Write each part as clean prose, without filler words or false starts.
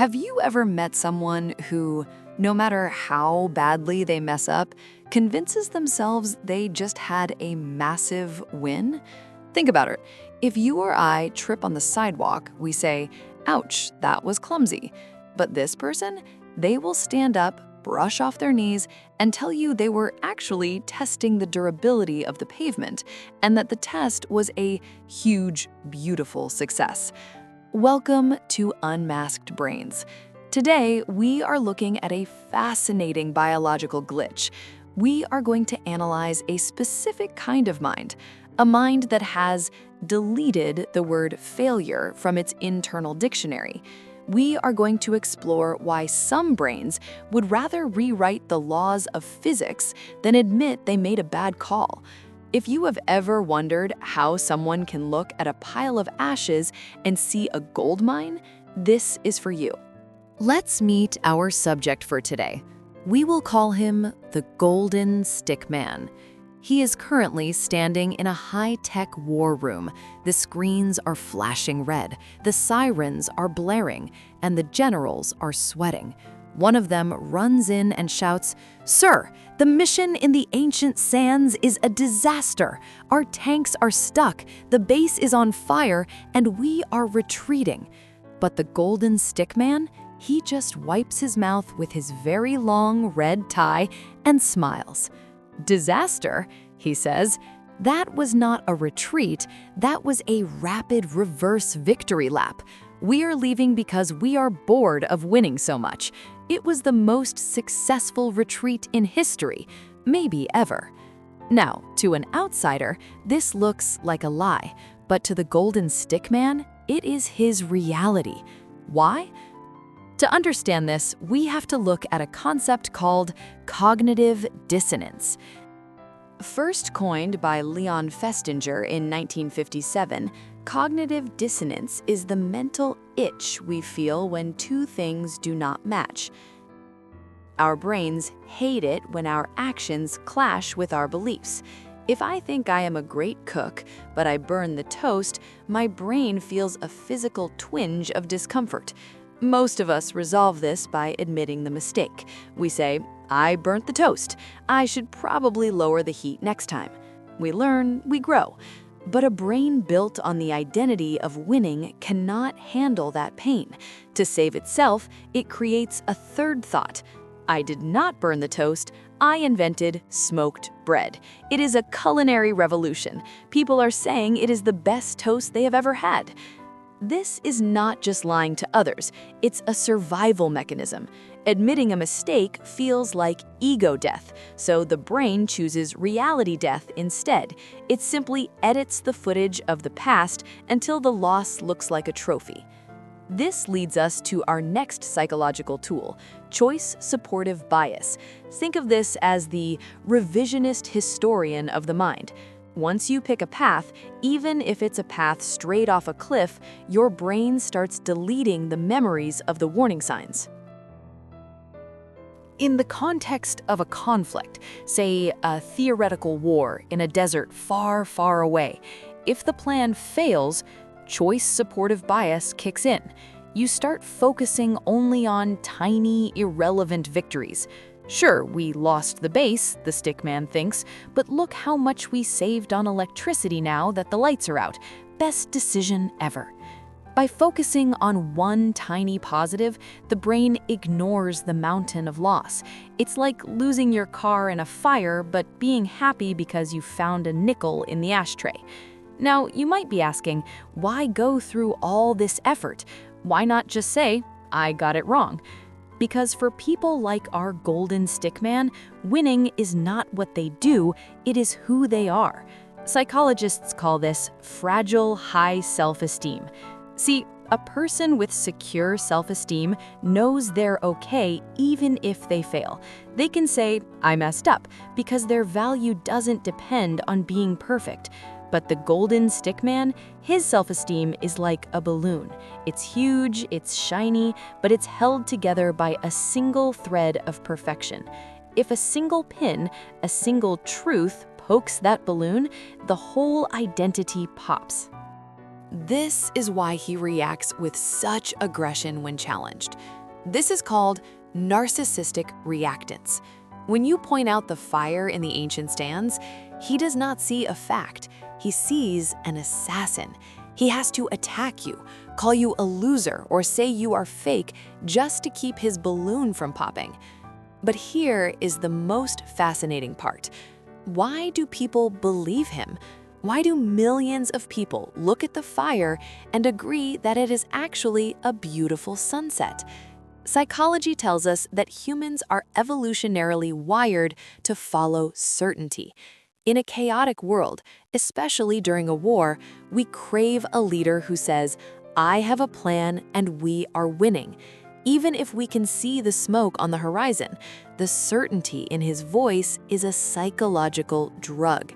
Have you ever met someone who, no matter how badly they mess up, convinces themselves they just had a massive win? Think about it. If you or I trip on the sidewalk, we say, "Ouch, that was clumsy." But this person, they will stand up, brush off their knees, and tell you they were actually testing the durability of the pavement and that the test was a huge, beautiful success. Welcome to Unmasked Brains. Today, we are looking at a fascinating biological glitch. We are going to analyze a specific kind of mind, a mind that has deleted the word failure from its internal dictionary. We are going to explore why some brains would rather rewrite the laws of physics than admit they made a bad call. If you have ever wondered how someone can look at a pile of ashes and see a gold mine, this is for you. Let's meet our subject for today. We will call him the Golden Stickman. He is currently standing in a high-tech war room. The screens are flashing red, the sirens are blaring, and the generals are sweating. One of them runs in and shouts, "Sir, the mission in the ancient sands is a disaster. Our tanks are stuck, the base is on fire, and we are retreating." But the Golden Stickman, he just wipes his mouth with his very long red tie and smiles. "Disaster," he says. "That was not a retreat, that was a rapid reverse victory lap. We are leaving because we are bored of winning so much. It was the most successful retreat in history, maybe ever." Now, to an outsider, this looks like a lie, but to the Golden Stickman, it is his reality. Why? To understand this, we have to look at a concept called cognitive dissonance. First coined by Leon Festinger in 1957, cognitive dissonance is the mental itch we feel when two things do not match. Our brains hate it when our actions clash with our beliefs. If I think I am a great cook, but I burn the toast, my brain feels a physical twinge of discomfort. Most of us resolve this by admitting the mistake. We say, "I burnt the toast. I should probably lower the heat next time." We learn, we grow. But a brain built on the identity of winning cannot handle that pain. To save itself, it creates a third thought. "I did not burn the toast. I invented smoked bread. It is a culinary revolution. People are saying it is the best toast they have ever had." This is not just lying to others, it's a survival mechanism. Admitting a mistake feels like ego death, so the brain chooses reality death instead. It simply edits the footage of the past until the loss looks like a trophy. This leads us to our next psychological tool, choice supportive bias. Think of this as the revisionist historian of the mind. Once you pick a path, even if it's a path straight off a cliff, your brain starts deleting the memories of the warning signs. In the context of a conflict, say a theoretical war in a desert far, far away, if the plan fails, choice supportive bias kicks in. You start focusing only on tiny, irrelevant victories. Sure, we lost the base, the Stickman thinks, but look how much we saved on electricity now that the lights are out. Best decision ever. By focusing on one tiny positive, the brain ignores the mountain of loss. It's like losing your car in a fire, but being happy because you found a nickel in the ashtray. Now, you might be asking, why go through all this effort? Why not just say, "I got it wrong"? Because for people like our Golden Stickman, winning is not what they do, it is who they are. Psychologists call this fragile high self-esteem. See, a person with secure self-esteem knows they're okay even if they fail. They can say, "I messed up," because their value doesn't depend on being perfect. But the Golden Stickman, his self-esteem is like a balloon. It's huge, it's shiny, but it's held together by a single thread of perfection. If a single pin, a single truth pokes that balloon, the whole identity pops. This is why he reacts with such aggression when challenged. This is called narcissistic reactance. When you point out the fire in the ancient stands, he does not see a fact. He sees an assassin. He has to attack you, call you a loser, or say you are fake just to keep his balloon from popping. But here is the most fascinating part. Why do people believe him? Why do millions of people look at the fire and agree that it is actually a beautiful sunset? Psychology tells us that humans are evolutionarily wired to follow certainty. In a chaotic world, especially during a war, we crave a leader who says, "I have a plan and we are winning." Even if we can see the smoke on the horizon, the certainty in his voice is a psychological drug.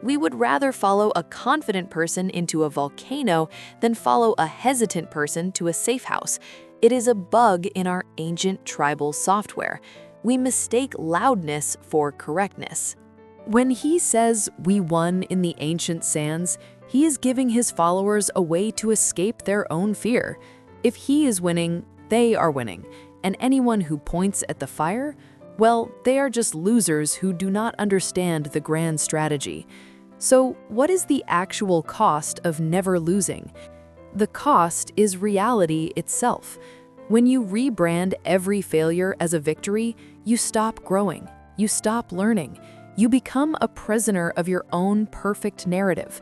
We would rather follow a confident person into a volcano than follow a hesitant person to a safe house. It is a bug in our ancient tribal software. We mistake loudness for correctness. When he says we won in the ancient sands, he is giving his followers a way to escape their own fear. If he is winning, they are winning. And anyone who points at the fire, well, they are just losers who do not understand the grand strategy. So, what is the actual cost of never losing? The cost is reality itself. When you rebrand every failure as a victory, you stop growing, you stop learning, you become a prisoner of your own perfect narrative.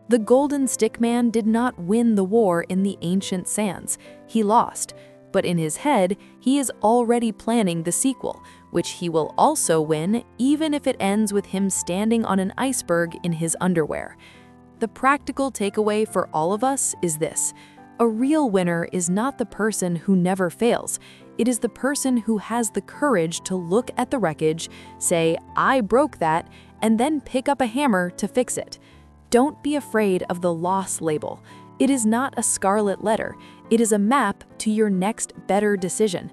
The Golden Stickman did not win the war in the ancient sands. He lost. But in his head, he is already planning the sequel, which he will also win even if it ends with him standing on an iceberg in his underwear. The practical takeaway for all of us is this: a real winner is not the person who never fails. It is the person who has the courage to look at the wreckage, say, "I broke that," and then pick up a hammer to fix it. Don't be afraid of the loss label. It is not a scarlet letter. It is a map to your next better decision.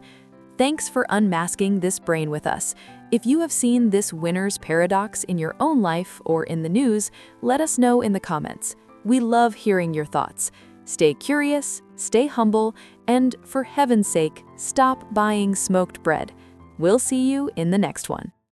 Thanks for unmasking this brain with us. If you have seen this winner's paradox in your own life or in the news, let us know in the comments. We love hearing your thoughts. Stay curious, stay humble, and for heaven's sake, stop buying smoked bread. We'll see you in the next one.